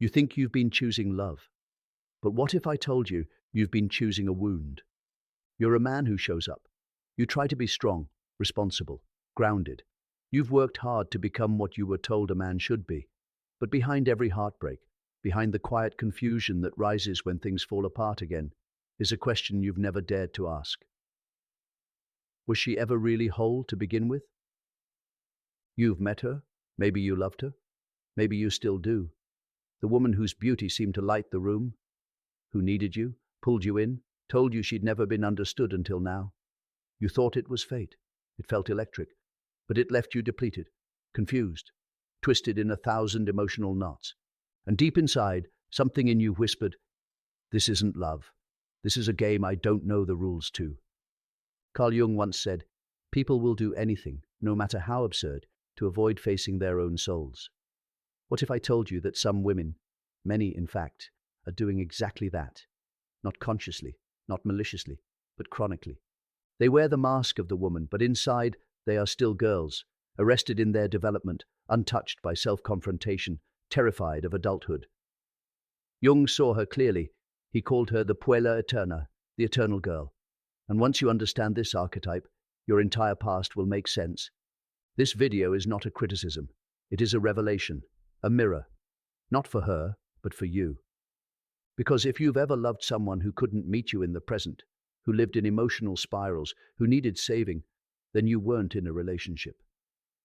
You think you've been choosing love. But what if I told you you've been choosing a wound? You're a man who shows up. You try to be strong, responsible, grounded. You've worked hard to become what you were told a man should be. But behind every heartbreak, behind the quiet confusion that rises when things fall apart again, is a question you've never dared to ask. Was she ever really whole to begin with? You've met her. Maybe you loved her. Maybe you still do. The woman whose beauty seemed to light the room, who needed you, pulled you in, told you she'd never been understood until now. You thought it was fate. It felt electric, but it left you depleted, confused, twisted in 1,000 emotional knots. And deep inside, something in you whispered, "This isn't love. This is a game I don't know the rules to." Carl Jung once said, "People will do anything, no matter how absurd, to avoid facing their own souls." What if I told you that some women, many in fact, are doing exactly that? Not consciously, not maliciously, but chronically. They wear the mask of the woman, but inside they are still girls, arrested in their development, untouched by self-confrontation, terrified of adulthood. Jung saw her clearly. He called her the puella eterna, the eternal girl. And once you understand this archetype, your entire past will make sense. This video is not a criticism. It is a revelation, a mirror. Not for her, but for you. Because if you've ever loved someone who couldn't meet you in the present, who lived in emotional spirals, who needed saving, then you weren't in a relationship.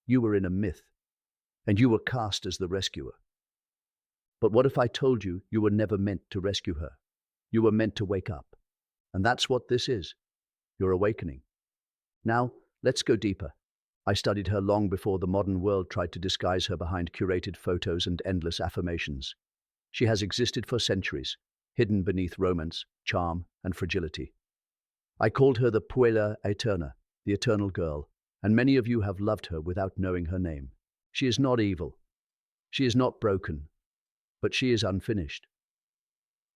You were in a myth, and you were cast as the rescuer. But what if I told you you were never meant to rescue her? You were meant to wake up. And that's what this is, your awakening. Now, let's go deeper. I studied her long before the modern world tried to disguise her behind curated photos and endless affirmations. She has existed for centuries, hidden beneath romance, charm, and fragility. I called her the puella eterna, the eternal girl, and many of you have loved her without knowing her name. She is not evil. She is not broken, but she is unfinished.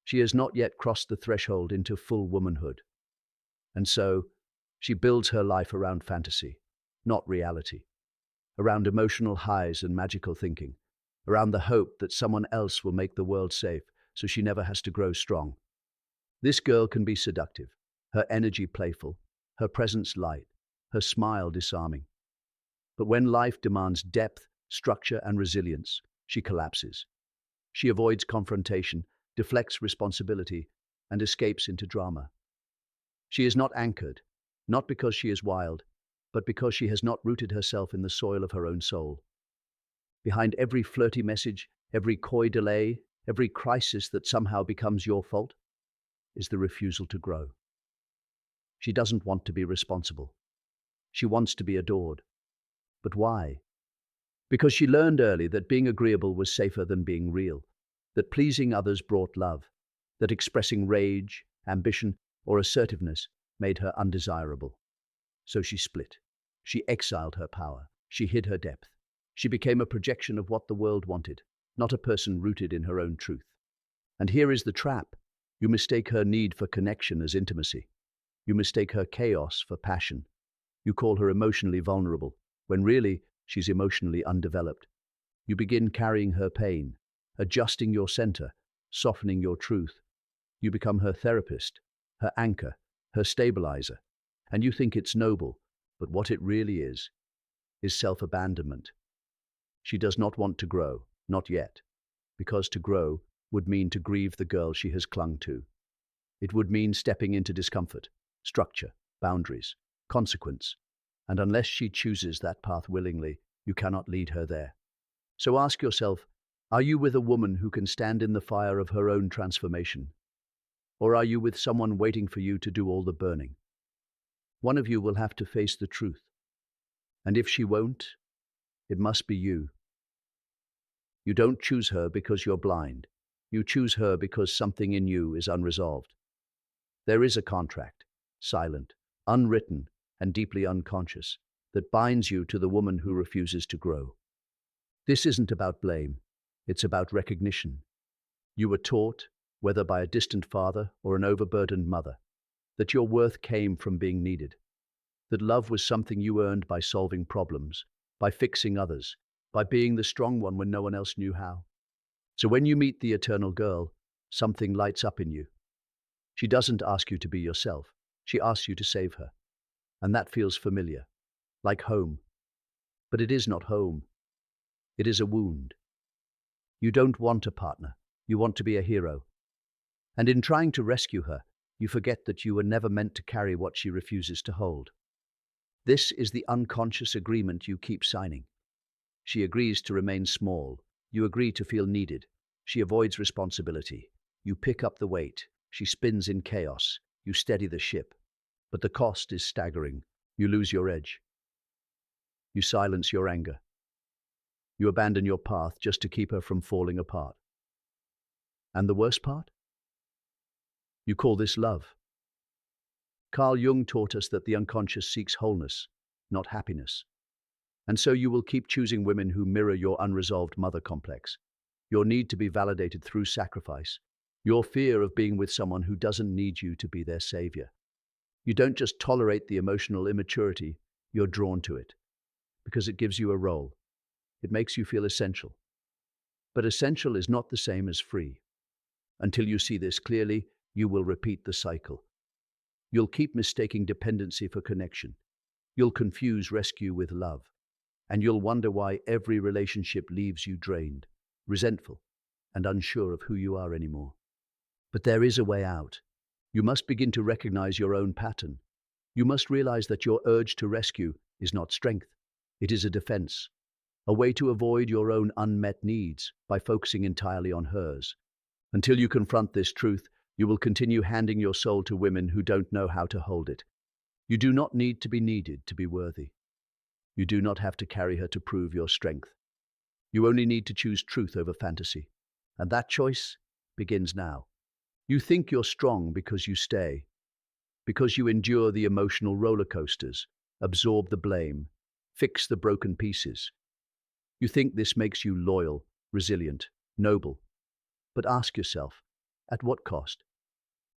She has not yet crossed the threshold into full womanhood. And so, she builds her life around fantasy, not reality, around emotional highs and magical thinking, around the hope that someone else will make the world safe so she never has to grow strong. This girl can be seductive, her energy playful, her presence light, her smile disarming. But when life demands depth, structure, and resilience, she collapses. She avoids confrontation, deflects responsibility, and escapes into drama. She is not anchored, not because she is wild, but because she has not rooted herself in the soil of her own soul. Behind every flirty message, every coy delay, every crisis that somehow becomes your fault, is the refusal to grow. She doesn't want to be responsible. She wants to be adored. But why? Because she learned early that being agreeable was safer than being real, that pleasing others brought love, that expressing rage, ambition, or assertiveness made her undesirable. So she split. She exiled her power. She hid her depth. She became a projection of what the world wanted, not a person rooted in her own truth. And here is the trap. You mistake her need for connection as intimacy. You mistake her chaos for passion. You call her emotionally vulnerable, when really she's emotionally undeveloped. You begin carrying her pain, adjusting your center, softening your truth. You become her therapist, her anchor, her stabilizer, and you think it's noble, but what it really is self-abandonment. She does not want to grow, not yet, because to grow would mean to grieve the girl she has clung to. It would mean stepping into discomfort, structure, boundaries, consequence, and unless she chooses that path willingly, you cannot lead her there. So ask yourself, are you with a woman who can stand in the fire of her own transformation? Or are you with someone waiting for you to do all the burning? One of you will have to face the truth. And if she won't, it must be you. You don't choose her because you're blind. You choose her because something in you is unresolved. There is a contract, silent, unwritten, and deeply unconscious, that binds you to the woman who refuses to grow. This isn't about blame. It's about recognition. You were taught, whether by a distant father or an overburdened mother, that your worth came from being needed, that love was something you earned by solving problems, by fixing others, by being the strong one when no one else knew how. So when you meet the eternal girl, something lights up in you. She doesn't ask you to be yourself. She asks you to save her. And that feels familiar, like home. But it is not home. It is a wound. You don't want a partner. You want to be a hero. And in trying to rescue her, you forget that you were never meant to carry what she refuses to hold. This is the unconscious agreement you keep signing. She agrees to remain small. You agree to feel needed. She avoids responsibility. You pick up the weight. She spins in chaos. You steady the ship. But the cost is staggering. You lose your edge. You silence your anger. You abandon your path just to keep her from falling apart. And the worst part? You call this love. Carl Jung taught us that the unconscious seeks wholeness, not happiness. And so you will keep choosing women who mirror your unresolved mother complex, your need to be validated through sacrifice, your fear of being with someone who doesn't need you to be their savior. You don't just tolerate the emotional immaturity, you're drawn to it. Because it gives you a role. It makes you feel essential. But essential is not the same as free. Until you see this clearly, you will repeat the cycle. You'll keep mistaking dependency for connection. You'll confuse rescue with love. And you'll wonder why every relationship leaves you drained, resentful, and unsure of who you are anymore. But there is a way out. You must begin to recognize your own pattern. You must realize that your urge to rescue is not strength. It is a defense, a way to avoid your own unmet needs by focusing entirely on hers. Until you confront this truth, you will continue handing your soul to women who don't know how to hold it. You do not need to be needed to be worthy. You do not have to carry her to prove your strength. You only need to choose truth over fantasy. And that choice begins now. You think you're strong because you stay, because you endure the emotional roller coasters, absorb the blame, fix the broken pieces. You think this makes you loyal, resilient, noble. But ask yourself, at what cost?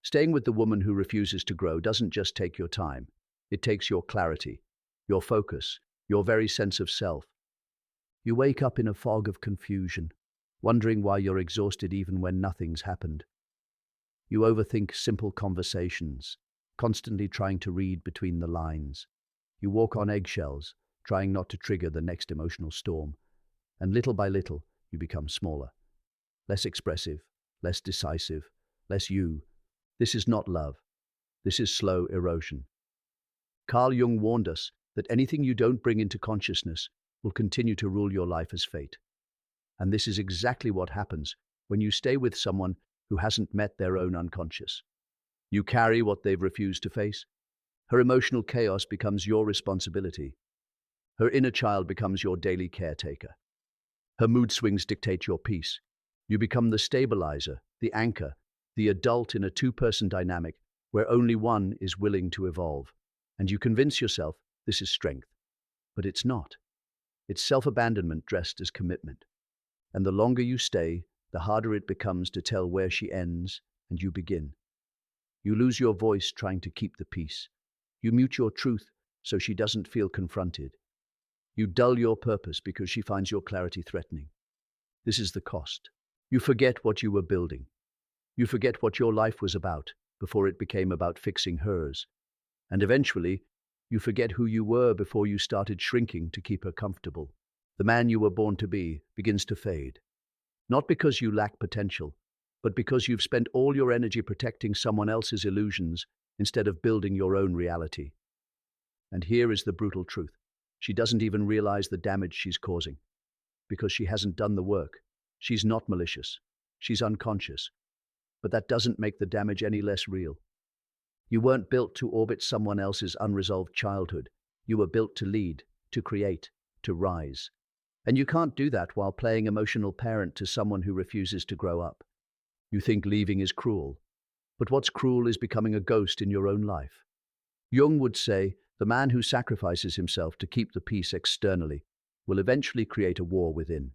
Staying with the woman who refuses to grow doesn't just take your time. It takes your clarity, your focus, your very sense of self. You wake up in a fog of confusion, wondering why you're exhausted even when nothing's happened. You overthink simple conversations, constantly trying to read between the lines. You walk on eggshells, trying not to trigger the next emotional storm. And little by little, you become smaller. Less expressive, less decisive, less you. This is not love. This is slow erosion. Carl Jung warned us that anything you don't bring into consciousness will continue to rule your life as fate. And this is exactly what happens when you stay with someone who hasn't met their own unconscious. You carry what they've refused to face. Her emotional chaos becomes your responsibility. Her inner child becomes your daily caretaker. Her mood swings dictate your peace. You become the stabilizer, the anchor, the adult in a two-person dynamic where only one is willing to evolve. And you convince yourself this is strength. But it's not. It's self-abandonment dressed as commitment. And the longer you stay, the harder it becomes to tell where she ends and you begin. You lose your voice trying to keep the peace. You mute your truth so she doesn't feel confronted. You dull your purpose because she finds your clarity threatening. This is the cost. You forget what you were building. You forget what your life was about before it became about fixing hers. And eventually, you forget who you were before you started shrinking to keep her comfortable. The man you were born to be begins to fade. Not because you lack potential, but because you've spent all your energy protecting someone else's illusions instead of building your own reality. And here is the brutal truth. She doesn't even realize the damage she's causing. Because she hasn't done the work. She's not malicious. She's unconscious. But that doesn't make the damage any less real. You weren't built to orbit someone else's unresolved childhood. You were built to lead, to create, to rise. And you can't do that while playing emotional parent to someone who refuses to grow up. You think leaving is cruel. But what's cruel is becoming a ghost in your own life. Jung would say, the man who sacrifices himself to keep the peace externally will eventually create a war within.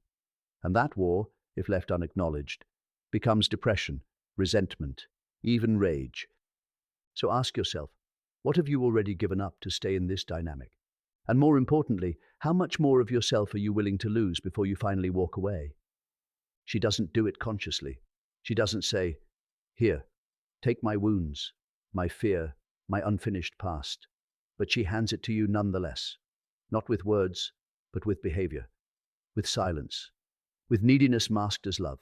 And that war, if left unacknowledged, becomes depression, resentment, even rage. So ask yourself, what have you already given up to stay in this dynamic? And more importantly, how much more of yourself are you willing to lose before you finally walk away? She doesn't do it consciously. She doesn't say, "Here, take my wounds, my fear, my unfinished past." But she hands it to you nonetheless, not with words, but with behavior, with silence, with neediness masked as love,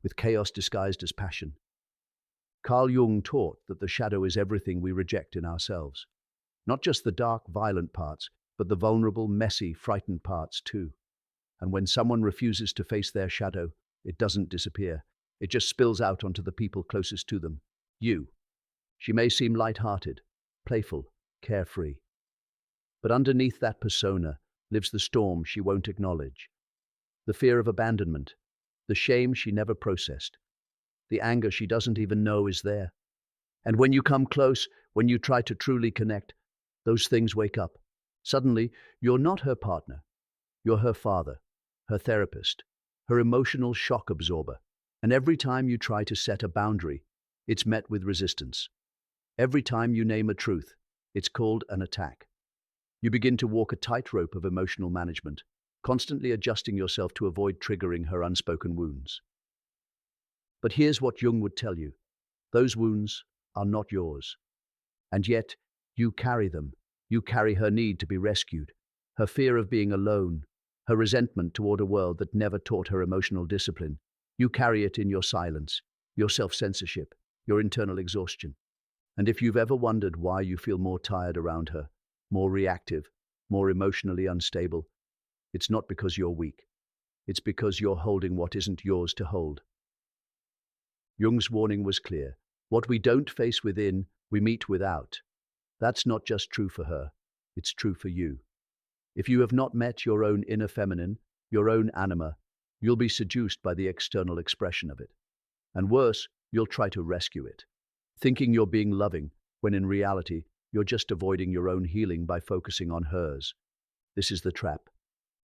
with chaos disguised as passion. Carl Jung taught that the shadow is everything we reject in ourselves. Not just the dark, violent parts, but the vulnerable, messy, frightened parts too. And when someone refuses to face their shadow, it doesn't disappear. It just spills out onto the people closest to them. You. She may seem light-hearted, playful, carefree. But underneath that persona lives the storm she won't acknowledge. The fear of abandonment, the shame she never processed, the anger she doesn't even know is there. And when you come close, when you try to truly connect, those things wake up. Suddenly, you're not her partner. You're her father, her therapist, her emotional shock absorber. And every time you try to set a boundary, it's met with resistance. Every time you name a truth, it's called an attack. You begin to walk a tightrope of emotional management, constantly adjusting yourself to avoid triggering her unspoken wounds. But here's what Jung would tell you. Those wounds are not yours. And yet, you carry them. You carry her need to be rescued, her fear of being alone, her resentment toward a world that never taught her emotional discipline. You carry it in your silence, your self-censorship, your internal exhaustion. And if you've ever wondered why you feel more tired around her, more reactive, more emotionally unstable, it's not because you're weak. It's because you're holding what isn't yours to hold. Jung's warning was clear. What we don't face within, we meet without. That's not just true for her, it's true for you. If you have not met your own inner feminine, your own anima, you'll be seduced by the external expression of it. And worse, you'll try to rescue it, thinking you're being loving, when in reality, you're just avoiding your own healing by focusing on hers. This is the trap.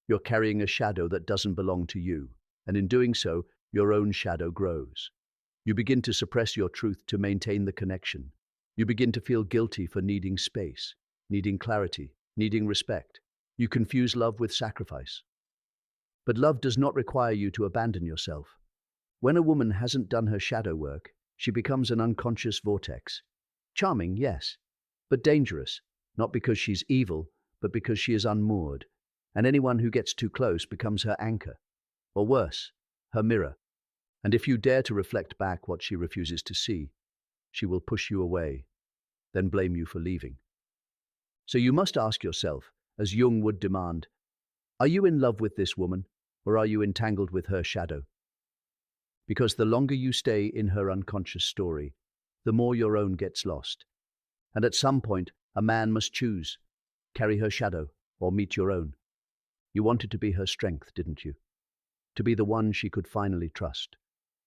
You're carrying a shadow that doesn't belong to you, and in doing so, your own shadow grows. You begin to suppress your truth to maintain the connection. You begin to feel guilty for needing space, needing clarity, needing respect. You confuse love with sacrifice. But love does not require you to abandon yourself. When a woman hasn't done her shadow work, she becomes an unconscious vortex. Charming, yes, but dangerous, not because she's evil, but because she is unmoored. And anyone who gets too close becomes her anchor, or worse, her mirror. And if you dare to reflect back what she refuses to see, she will push you away, then blame you for leaving. So you must ask yourself, as Jung would demand, are you in love with this woman, or are you entangled with her shadow? Because the longer you stay in her unconscious story, the more your own gets lost. And at some point, a man must choose, carry her shadow or meet your own. You wanted to be her strength, didn't you? To be the one she could finally trust,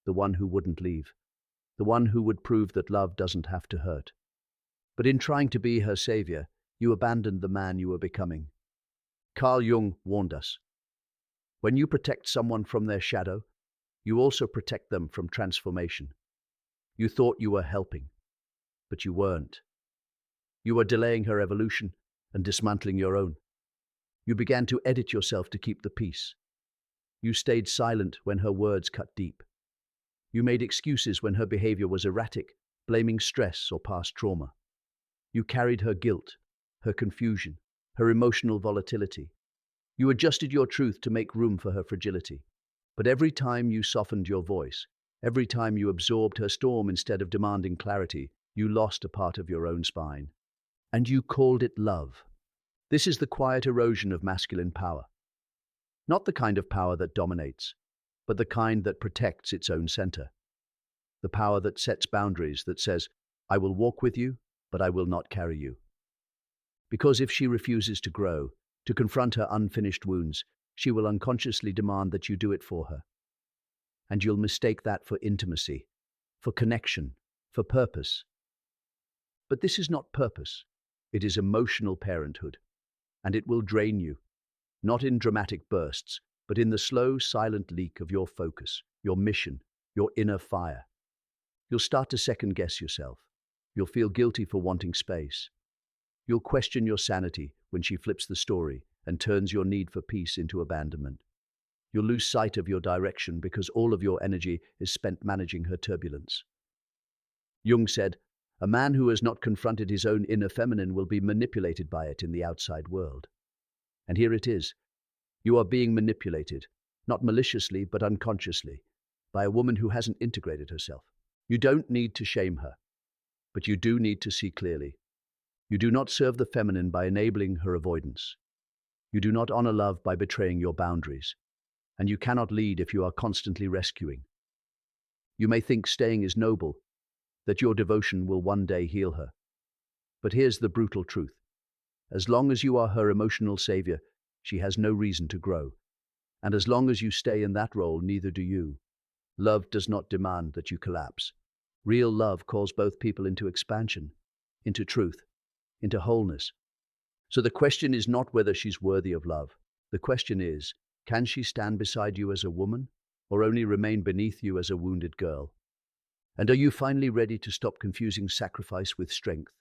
the one who wouldn't leave, the one who would prove that love doesn't have to hurt. But in trying to be her savior, you abandoned the man you were becoming. Carl Jung warned us. When you protect someone from their shadow, you also protect them from transformation. You thought you were helping, but you weren't. You were delaying her evolution and dismantling your own. You began to edit yourself to keep the peace. You stayed silent when her words cut deep. You made excuses when her behavior was erratic, blaming stress or past trauma. You carried her guilt, her confusion, her emotional volatility. You adjusted your truth to make room for her fragility. But every time you softened your voice, every time you absorbed her storm instead of demanding clarity, you lost a part of your own spine. And you called it love. This is the quiet erosion of masculine power. Not the kind of power that dominates, but the kind that protects its own center. The power that sets boundaries, that says, I will walk with you, but I will not carry you. Because if she refuses to grow, to confront her unfinished wounds, she will unconsciously demand that you do it for her. And you'll mistake that for intimacy, for connection, for purpose. But this is not purpose. It is emotional parenthood. And it will drain you, not in dramatic bursts, but in the slow, silent leak of your focus, your mission, your inner fire. You'll start to second-guess yourself. You'll feel guilty for wanting space. You'll question your sanity when she flips the story and turns your need for peace into abandonment. You'll lose sight of your direction because all of your energy is spent managing her turbulence. Jung said, "A man who has not confronted his own inner feminine will be manipulated by it in the outside world." And here it is. You are being manipulated, not maliciously but unconsciously, by a woman who hasn't integrated herself. You don't need to shame her, but you do need to see clearly. You do not serve the feminine by enabling her avoidance. You do not honor love by betraying your boundaries. And you cannot lead if you are constantly rescuing. You may think staying is noble, that your devotion will one day heal her. But here's the brutal truth. As long as you are her emotional savior, she has no reason to grow. And as long as you stay in that role, neither do you. Love does not demand that you collapse. Real love calls both people into expansion, into truth, into wholeness. So the question is not whether she's worthy of love. The question is, can she stand beside you as a woman, or only remain beneath you as a wounded girl? And are you finally ready to stop confusing sacrifice with strength?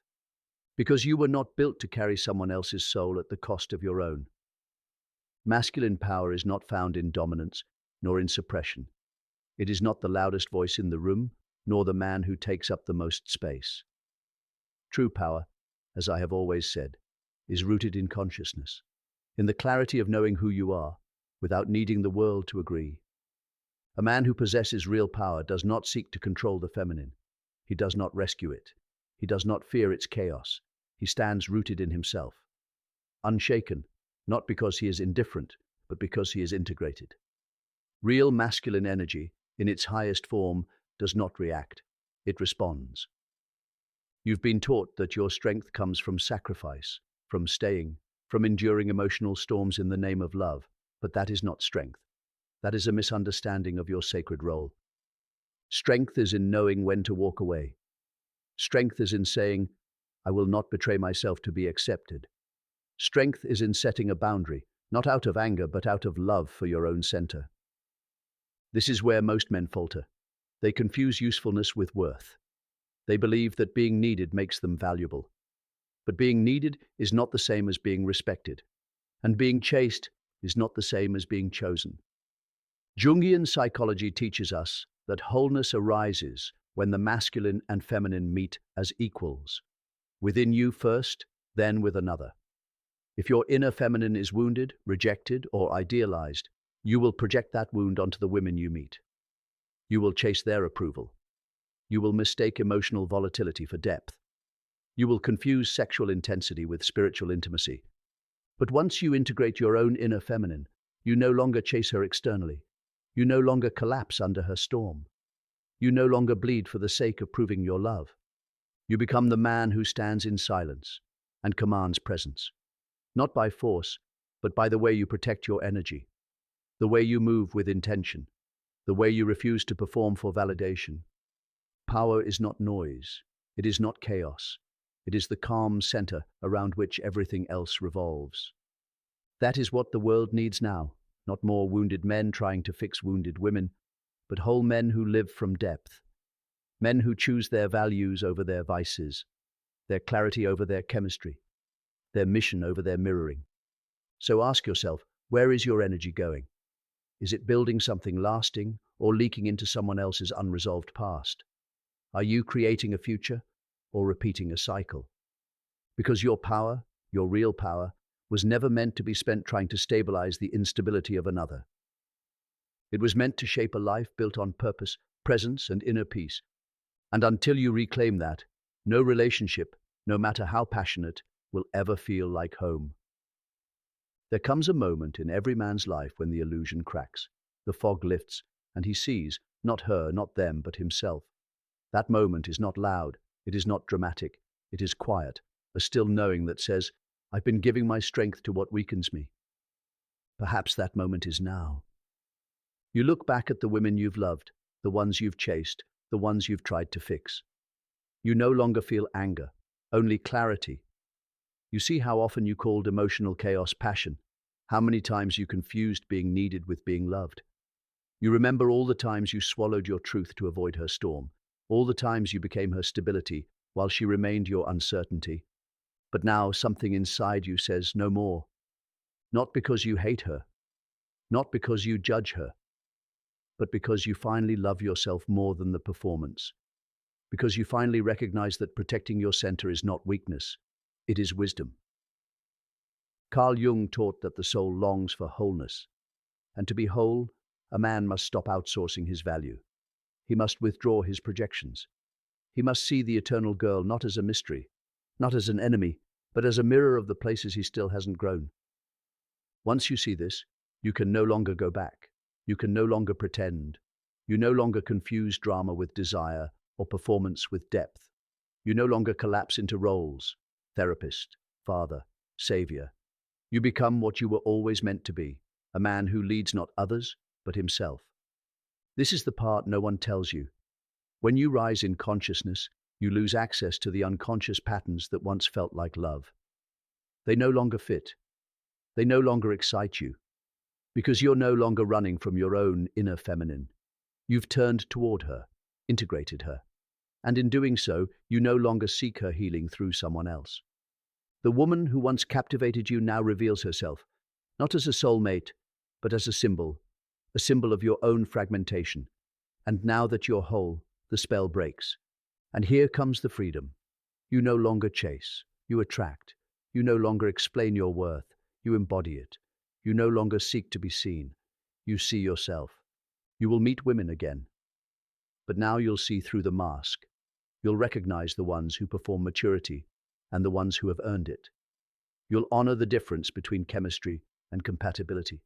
Because you were not built to carry someone else's soul at the cost of your own. Masculine power is not found in dominance, nor in suppression. It is not the loudest voice in the room, nor the man who takes up the most space. True power, as I have always said, is rooted in consciousness, in the clarity of knowing who you are, without needing the world to agree. A man who possesses real power does not seek to control the feminine. He does not rescue it. He does not fear its chaos. He stands rooted in himself, unshaken, not because he is indifferent, but because he is integrated. Real masculine energy, in its highest form, does not react. It responds. You've been taught that your strength comes from sacrifice, from staying, from enduring emotional storms in the name of love, but that is not strength. That is a misunderstanding of your sacred role. Strength is in knowing when to walk away. Strength is in saying, "I will not betray myself to be accepted." Strength is in setting a boundary, not out of anger, but out of love for your own center. This is where most men falter. They confuse usefulness with worth. They believe that being needed makes them valuable. But being needed is not the same as being respected. And being chased is not the same as being chosen. Jungian psychology teaches us that wholeness arises when the masculine and feminine meet as equals. Within you first, then with another. If your inner feminine is wounded, rejected, or idealized, you will project that wound onto the women you meet. You will chase their approval. You will mistake emotional volatility for depth. You will confuse sexual intensity with spiritual intimacy. But once you integrate your own inner feminine, you no longer chase her externally. You no longer collapse under her storm. You no longer bleed for the sake of proving your love. You become the man who stands in silence and commands presence. Not by force, but by the way you protect your energy, the way you move with intention, the way you refuse to perform for validation. Power is not noise. It is not chaos. It is the calm center around which everything else revolves. That is what the world needs now, not more wounded men trying to fix wounded women, but whole men who live from depth. Men who choose their values over their vices, their clarity over their chemistry, their mission over their mirroring. So ask yourself, where is your energy going? Is it building something lasting or leaking into someone else's unresolved past? Are you creating a future or repeating a cycle? Because your power, your real power, was never meant to be spent trying to stabilize the instability of another. It was meant to shape a life built on purpose, presence, and inner peace. And until you reclaim that, no relationship, no matter how passionate, will ever feel like home. There comes a moment in every man's life when the illusion cracks, the fog lifts, and he sees, not her, not them, but himself. That moment is not loud, it is not dramatic, it is quiet, a still knowing that says, I've been giving my strength to what weakens me. Perhaps that moment is now. You look back at the women you've loved, the ones you've chased, the ones you've tried to fix. You no longer feel anger, only clarity. You see how often you called emotional chaos passion, how many times you confused being needed with being loved. You remember all the times you swallowed your truth to avoid her storm, all the times you became her stability while she remained your uncertainty. But now something inside you says no more. Not because you hate her, not because you judge her, but because you finally love yourself more than the performance, because you finally recognize that protecting your center is not weakness, it is wisdom. Carl Jung taught that the soul longs for wholeness, and to be whole, a man must stop outsourcing his value. He must withdraw his projections. He must see the eternal girl not as a mystery, not as an enemy, but as a mirror of the places he still hasn't grown. Once you see this, you can no longer go back. You can no longer pretend. You no longer confuse drama with desire or performance with depth. You no longer collapse into roles: therapist, father, savior. You become what you were always meant to be, a man who leads not others, but himself. This is the part no one tells you. When you rise in consciousness, you lose access to the unconscious patterns that once felt like love. They no longer fit. They no longer excite you, because you're no longer running from your own inner feminine. You've turned toward her, integrated her, and in doing so, you no longer seek her healing through someone else. The woman who once captivated you now reveals herself, not as a soulmate, but as a symbol of your own fragmentation. And now that you're whole, the spell breaks. And here comes the freedom. You no longer chase, you attract. You no longer explain your worth, you embody it. You no longer seek to be seen, you see yourself. You will meet women again. But now you'll see through the mask. You'll recognize the ones who perform maturity and the ones who have earned it. You'll honor the difference between chemistry and compatibility,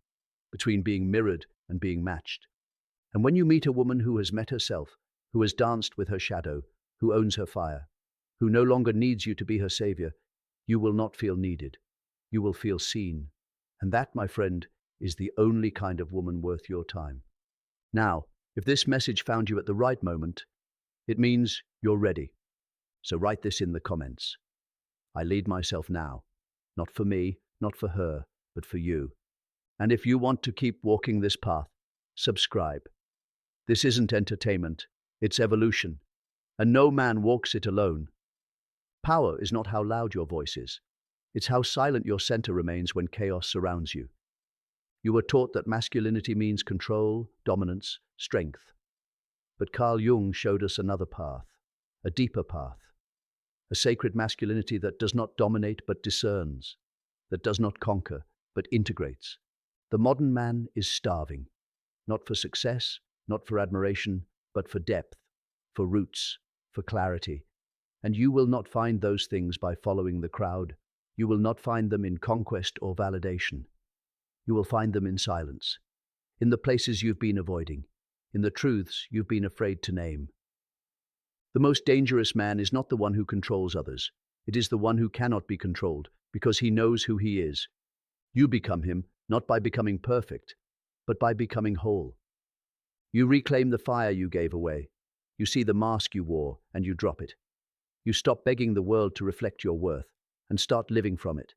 between being mirrored and being matched. And when you meet a woman who has met herself, who has danced with her shadow, who owns her fire, who no longer needs you to be her savior, you will not feel needed. You will feel seen. And that, my friend, is the only kind of woman worth your time. Now, if this message found you at the right moment, it means you're ready. So write this in the comments. I lead myself now. Not for me, not for her, but for you. And if you want to keep walking this path, subscribe. This isn't entertainment, it's evolution. And no man walks it alone. Power is not how loud your voice is. It's how silent your center remains when chaos surrounds you. You were taught that masculinity means control, dominance, strength. But Carl Jung showed us another path, a deeper path, a sacred masculinity that does not dominate but discerns, that does not conquer but integrates. The modern man is starving, not for success, not for admiration, but for depth, for roots, for clarity. And you will not find those things by following the crowd. You will not find them in conquest or validation. You will find them in silence, in the places you've been avoiding, in the truths you've been afraid to name. The most dangerous man is not the one who controls others. It is the one who cannot be controlled, because he knows who he is. You become him, not by becoming perfect, but by becoming whole. You reclaim the fire you gave away. You see the mask you wore, and you drop it. You stop begging the world to reflect your worth, and start living from it.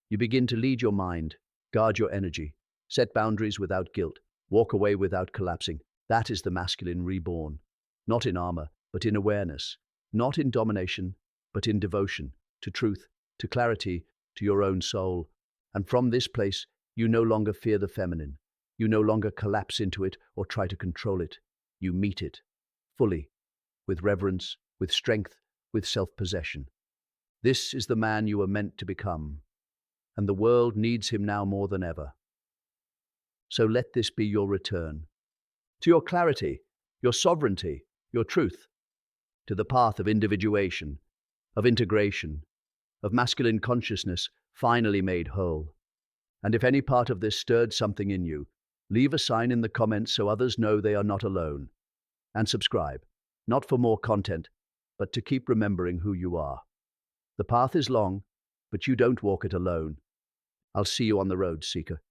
You begin to lead your mind, guard your energy, set boundaries without guilt, walk away without collapsing. That is the masculine reborn. Not in armor, but in awareness. Not in domination, but in devotion, to truth, to clarity, to your own soul. And from this place, you no longer fear the feminine. You no longer collapse into it or try to control it. You meet it, fully, with reverence, with strength, with self-possession. This is the man you were meant to become, and the world needs him now more than ever. So let this be your return to your clarity, your sovereignty, your truth, to the path of individuation, of integration, of masculine consciousness finally made whole. And if any part of this stirred something in you, leave a sign in the comments so others know they are not alone. And subscribe, not for more content, but to keep remembering who you are. The path is long, but you don't walk it alone. I'll see you on the road, seeker.